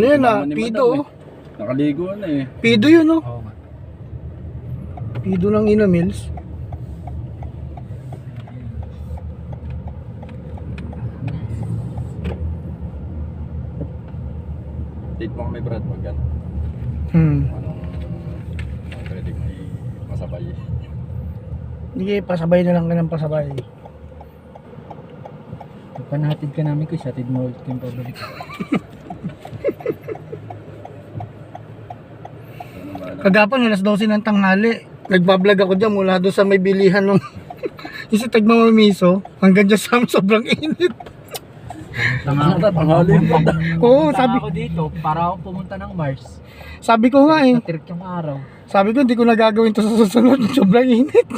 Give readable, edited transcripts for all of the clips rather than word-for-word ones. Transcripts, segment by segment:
Ano yan ah? Mama ni Pido Madam, oh. Nakaligo na eh. Pido yun oh. Oo nga. Pido ng Ina Mills. Date mo kami Brad pag ano. Anong pwede may masabay. Sige, pasabay na lang ka ng pasabay. Pag nahatid ka namin ko, hatid mo ulit kayong pabalik. Kagapan, alas 12 ng tanghali. Nagbablog ako dyan mula doon sa may bilihan ng isa tagmamamiso. Hanggang dyan sa sobrang init. Tanghali mo. Oo, Punta sabi, ako dito para ako pumunta ng Mars. sabi ko nga eh. Natirik yung araw. Sabi ko, hindi ko na gagawin to sa susunod. Sobrang init.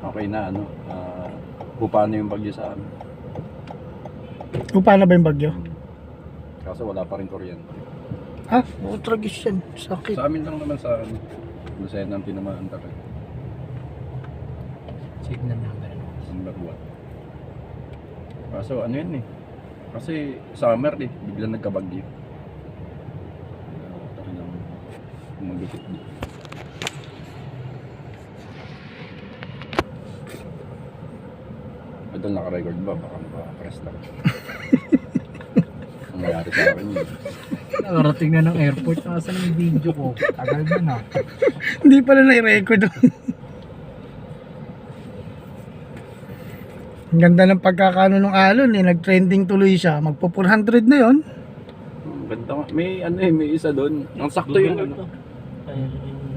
Okay na ano. Paano yung bagyo sa amin. Kung paano ba yung bagyo? Kaso wala pa rin kuryente. Ha? Oo, tragis yan. Sakit. Sa amin lang naman sa ano. Lucena ang tinamaan talaga. Signal number. Number 1. Kaso ano yun eh. Kasi summer eh. Biglang nagkabagyo. Talagang magupit dito. Idol, naka-record ba? Baka maka-press lang. Ang nangyari sa akin yun. Nakarating na ng airport. Nasaan yung video ko? Tagal na na. Hindi pala na-record. Ang ganda ng pagkakano ng alon eh. Nag-trending tuloy siya. Magpo 400 na yon. Ganda nga. May ano eh, may isa doon. Ang sakto yung ano.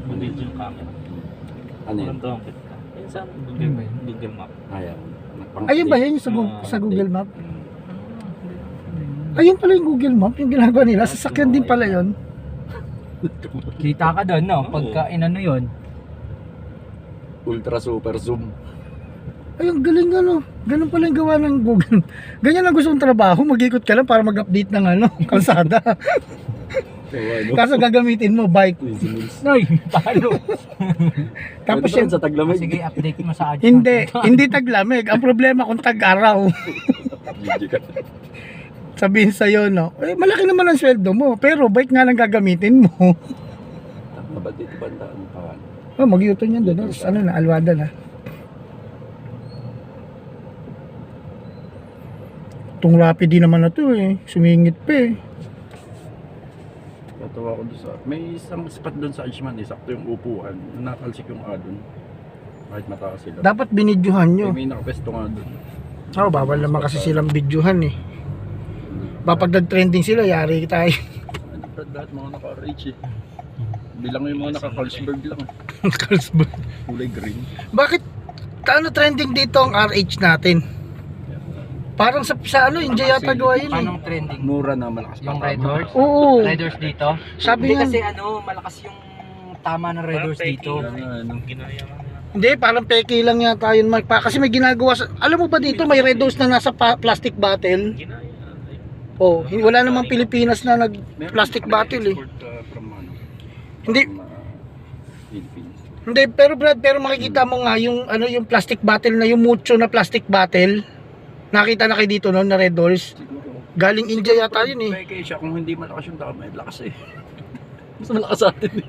Yung video camera. Ano yun? Ito, yun sa Google Map. Ayaw. Ayun ba yan yung sa Google Map? Ayun pala yung Google Map. Yung ginagawa nila. Sasakyan din pala yon. Kita ka doon, no? Pagka inano yun. Ultra super zoom. Ayun, galing ano. Ganun pala yung gawa ng Google. Ganyan ang gusto mong trabaho. Mag-ikot ka lang para mag-update ng ano, kalsada. So, ano? Kaso gagamitin mo bike. Ay, talo. Tapos Pwede yun, ba sa taglamig? Sige, update mo sa adjust. hindi taglamig. Ang problema kung tag-araw. GG ka. Sabihin sa'yo, no? Eh, malaki naman ang sweldo mo. Pero bike nga lang gagamitin mo. Tama ba dito bandaan pa? Oh, mag-U-turn yan doon. Ano na, Alwada na. Itong rapid din naman na to eh. Sumingit pa eh. Natuwa ko doon sa... May isang spot doon sa Ashman eh. Sakto yung upuan. Nakalsik yung adon. Kahit mataas sila. Dapat binidyohan nyo. May nakapesto nga doon. Oh, bawal naman kasi silang bidyohan eh. Bapag nag-trending sila, yari tayo. Ano pa lahat mga naka-RH eh. Bilang yung mga naka-Carlsberg lang. Carlsberg. Kulay green. Bakit ano trending dito ang RH natin? Parang sa ano, India yata gawa yun eh. Anong trending? Mura na malakas pa. Yung Red Horse? Oo. Red Horse dito? Sabi Hindi nga, kasi ano, malakas yung tama ng Red Horse dito. Ano? Ginaya ka na. hindi, parang peke lang yata yun. Kasi may ginagawa sa, alam mo ba dito, may red dose na nasa plastic bottle. Ginaya. Oh, wala namang Pilipinas na nag-plastic bottle eh. From ano? Hindi, From, Philippines. hindi, pero Brad, pero makikita mo nga yung, ano, yung plastic bottle na, yung mucho na plastic bottle. Nakita na kayo dito noon na red doors. Siguro. Galing India yata yun eh. Peke siya kung hindi malakas yung tao, may lakas eh. Mas malakas sa atin eh.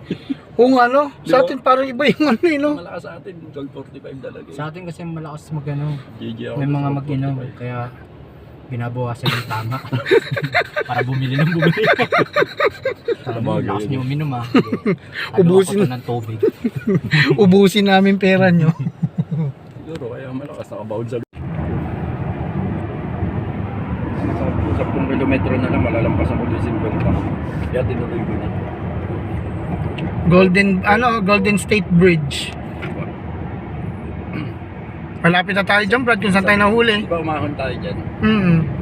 Kung ano, sa atin parang iba yung ano eh, no? Malakas sa atin, 1245 talaga eh. Sa atin kasi malakas mag-ano, GG ako. may mga 1245. mag-inom. Kaya binabawasan yung tama. Para bumili ng bumili. Para mo, Sabagay lakas yun. niyo uminom ah. Ubusin. Ubusin. Ng tubig. Ubusin namin pera nyo. Siguro kaya malakas nakabound sa sa 10 kilometro na lang malalampasan ko din 50. Kaya tinuloy ko na. Golden State Bridge. Malapit na tayo dyan, Brad, kung saan tayo nahuli. Di ba umahon tayo dyan?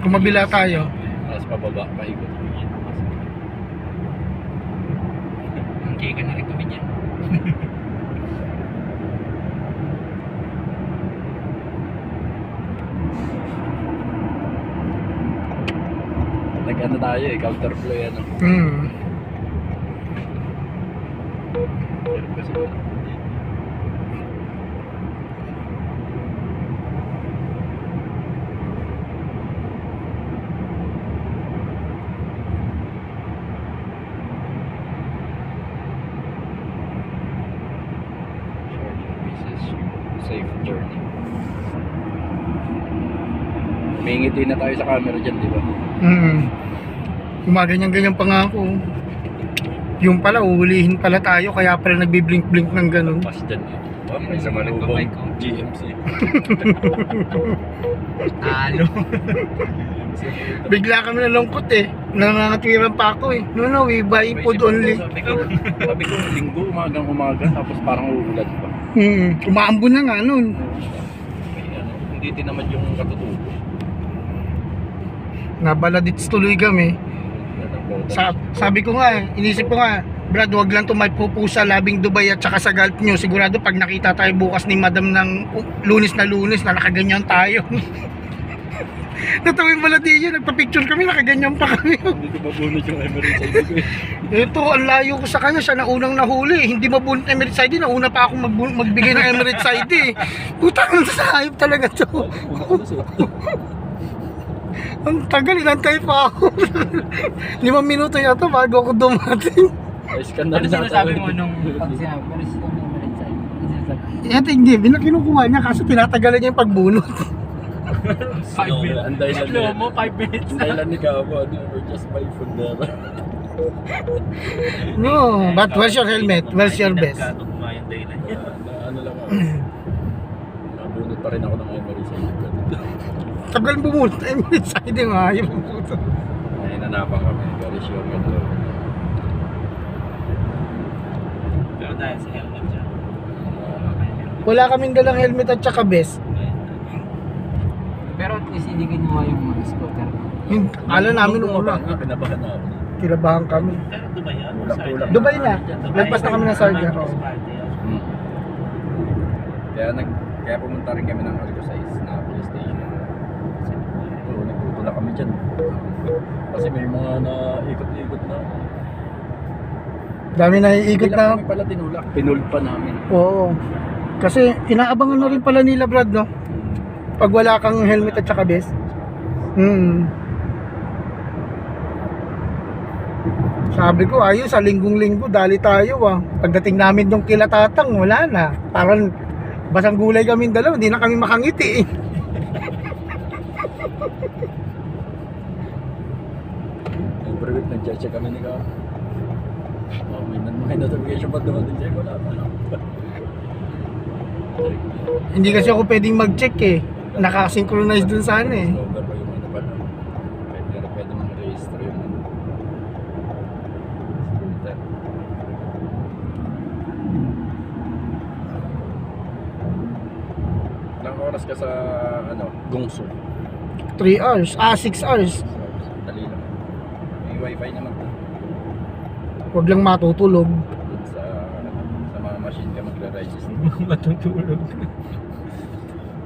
Kung mabila tayo. Tapos pababa, paikot. Hindi ka na rin kami dyan. Nag-ano tayo eh, counterflow yan. Pero kasi May ngiti na tayo sa camera dyan, di ba? Gumaganyan-ganyan pa nga ako. Yung pala, uhulihin pala tayo, kaya pala nagbiblink-blink ng ganun. Pas dyan eh. May sa malubong GMC. Talo. Bigla kami nalungkot eh. Nangangatwiran pa ako eh. No, we buy food only. Sabi ko, linggo, umagang-umaga, tapos parang uulan pa. Umaambon na nga nun. Hindi tinamad yung katutubo. Nabaladits tuloy kami. Sabi ko nga eh, inisip ko nga, Brad, wag lang tumaypupo sa Labing Dubai at saka sa Gulf News. Sigurado pag nakita tayo bukas ni Madam ng lunes na nakaganyan tayo. Natawin pala di yun, nagpa-picture kami, nakaganyan pa kami. Hindi ko mabunod yung Emirates ID ko eh. Ito, ang layo ko sa kanya, siya na unang nahuli. Hindi mabunod Emirates ID, nauna pa akong magbigay ng Emirates ID. Putang sa hayop talaga to. Ang tagal, inantay pa ako. 5 minuto yata bago ako dumating. Ay, skandal Ano na sinasabi mo nung pag sinabi? Pero sila may malit sa'yo. Ano sinasabi? Ito hindi, kinukuha niya kasi tinatagalan niya yung pagbunot. 5 minutes. Ang dahilan Slow mo, 5 minutes Ang na. dahilan ni Gabo, we're just by food there. No, but where's your helmet? Where's your vest? Nagkatugma yung dahilan niya. Ano lang ako. Nabunod pa rin ako ng Emirates ID. Tagal bumunot, Emirates ID nga yung puto. Ay, nanapan kami. Very sure nga to. Pero dahil sa helmet siya. Wala kaming dalang helmet at saka vest. Pero at least hindi kinuha yung mga scooter. Alam namin nung una, Pinabahan na ako. kilabahan kami. Pero Dubai yan? Tulak-tulak. Dubai na. Lagpas na kami ng Sarga. Hmm. Kaya pumunta rin kami ng Argo Size na police station. Oo, nagtutulak kami dyan. Kasi may mga naikot-ikot na. Dami na iikot Hindi lang na. kami pala tinulak. Pinold pa namin. Oo. Kasi inaabangan na rin pala nila Brad, no? Pag wala kang helmet at saka vest. Sabi ko, ayun, sa linggong-linggo, dali tayo ah. Pagdating namin nung kila Tatang, wala na. Parang basang gulay kami dalawa, hindi na kami makangiti eh. Every week nag-check kami ni Gabo. May notification pa dumating siya. Wala pa lang. Hindi kasi ako pwedeng mag-check eh. Nakasynchronize dun sa ano eh. Over pa yung ano pa lang. Pwede mong register yung ano. Scooter. Ilang oras ka sa ano, Gongsu? 3 hours. 6 hours. Dali lang. May wifi naman to. Huwag lang matutulog. Doon sa mga machine ka magre-register. Matutulog.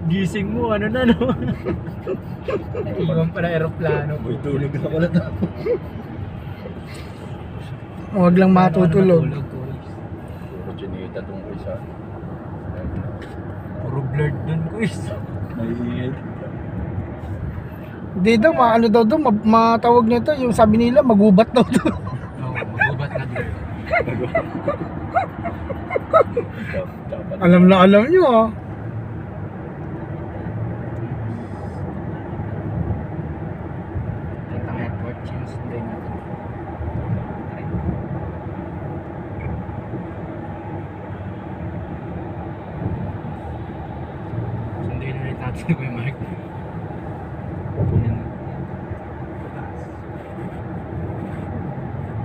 Gising mo, ano na no? Iwan pa na aeroplano. Uy, tulog na pala to. Huwag lang matutulog. Puro chinita tong isa. Puro blurred dun ko is. May Hindi daw, ano daw, matawag nito, yung sabi nila, magubat daw to. Oo, magubat na blurred. Alam nyo ah. Ang airport change din natin. Sunday na rin natin ko yung mic.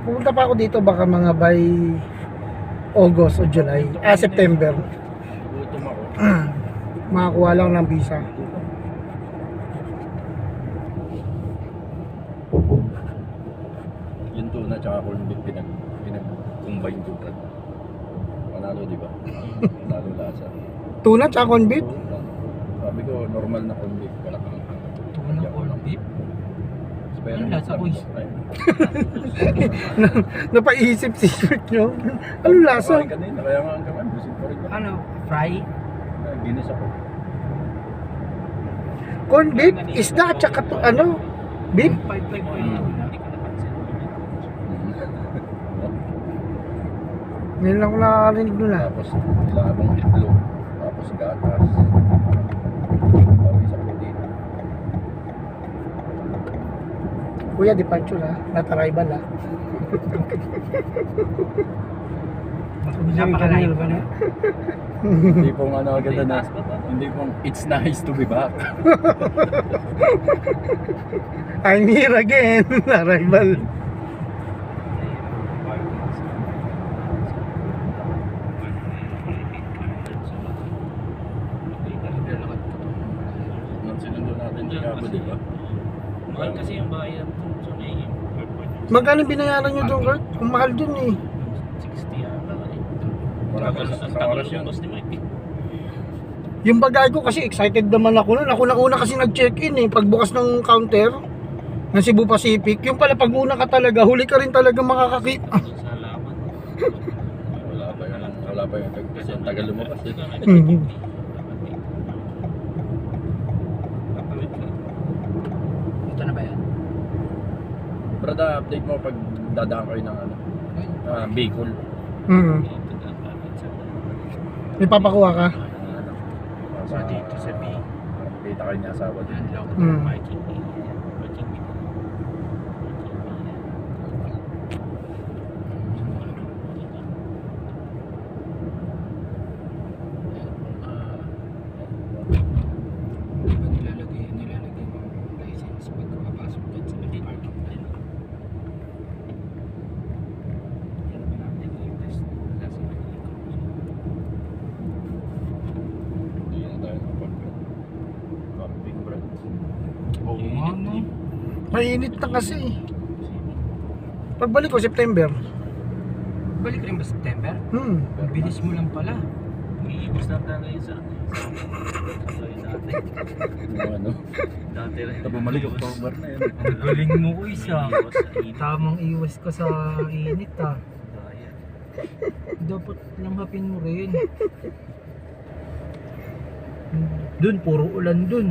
Pupunta pa ako dito baka mga by August o July. September. gutom ako. Makakuha lang ng visa. Yung tuna tsaka corned beef pinag-combine ko. Panalo, di ba? Panalo lasa. Tuna tsaka corned beef? Sabi ko, normal na corned beef. Wala kang Tuna corned beef? Pero Ang lasa ko is- Napaisip secret nyo. Ano lasa? Kumain kanina, kaya nga ang kamay, busog pa rin ako. Ano? Fry? Ginis ako. Corned beef? Isda tsaka ano? Beef? 5-5 ko yun. Hindi ko napansin. Ngayon lang ko nakakarinig nun ah. Tapos, nilabang itlog. Tapos gatas. Bawi sa kapatid. Kuya, departure ha. Not arrival ha. Napakalayo ba na? Hindi pong ano agad na. Hindi pong it's nice to be back. I'm here again. Arrival. Nung sinundo natin si Gabo, di ba? Mahal kasi yung bayan dun sa may airport. Magkano binayaran nyo doon, Kurt? Kung mahal dun eh. 60 yata eh. Wala pa sa oras yun. Tapos ni Mike. Yung bagay ko kasi excited naman ako nun. Ako na una kasi nag-check-in eh. Pagbukas ng counter ng Cebu Pacific, yung pala pag una ka talaga, huli ka rin talaga makakakita. Doon sa halaman. Wala pa yung kasi ang tagal lumabas. Mhm. Ito na ba yan? Brada, update mo pag dadaan kayo ng ano, Bicol. Mhm. May papakuha ka? Ano, So dito sa B. Kita kayo niya asawa din. Mm. Viking B. Viking B. Nilalagay mo license pag papasok dyan sa may parking lot. Yan pa natin yung test. Kasi Hindi na tayo camping, Brad. Oo nga, no? Mainit na kasi. Pagbalik ko, September. Balik rin ba September? Hmm. Ang bilis mo lang pala. umiibos lang tayo ngayon sa so yun dati. Yung ano, Dati rin. ito bumalik October na yun. Ang galing mo ko isa. Umiiwas sa init. Tamang iwas ka sa init ah. Ayan. Dapat langhapin mo rin. Dun, puro ulan dun.